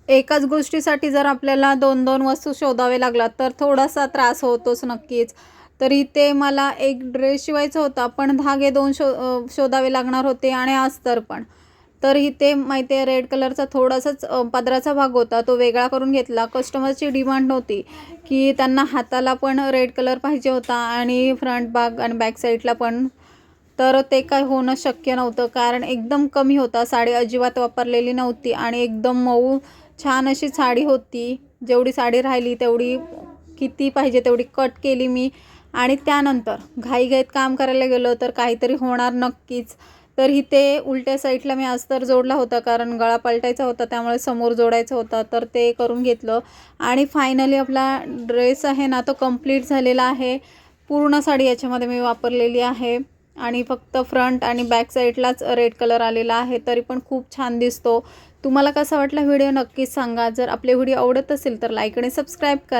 एकाच गोष्टीसाठी जर आपल्याला 2-2 वस्तू शोधावे लागलात तर थोडासा त्रास होतोच नक्कीच. तर इथे मला एक ड्रेस शिवायचा होता, पण धागे 2 शोधावे लागणार होते आणि अस्तर पण. तर इथे माहिती आहे रेड कलरचा थोडासाच पदराचा भाग होता, तो वेगळा करून घेतला. कस्टमरची डिमांड नव्हती, की त्यांना हाताला पण रेड कलर पाहिजे होता आणि फ्रंट भाग आणि बॅक साईडला पण. तर ते काय होणं शक्य नव्हतं, कारण एकदम कमी होता. साडी अजिबात वापरलेली नव्हती आणि एकदम मऊ छान अशी साडी होती. जेवढी साडी राहिली तेवढी किती पाहिजे तेवढी कट केली मी आणि त्यानंतर घाईघाईत काम करायला गेलो तर काहीतरी होणार नक्कीच. तर इथे उलट्या साईडला मी अस्तर जोडला होता, कारण गळा पलटायचा होता त्यामुळे समोर जोडायचा होता. तर ते करून घेतलं आणि फायनली आपला ड्रेस आहे ना तो कंप्लीट झालेला आहे. पूर्ण साडी याच्यामध्ये मी वापरलेली आहे आणि फक्त फ्रंट आणि बॅक साईडलाच रेड कलर आलेला आहे, तरी पण खूप छान दिसतो. तुम्हाला कसा वाटला व्हिडिओ नक्कीच सांगा. जर आपले व्हिडिओ आवडत असेल तर लाईक आणि सबस्क्राईब करा.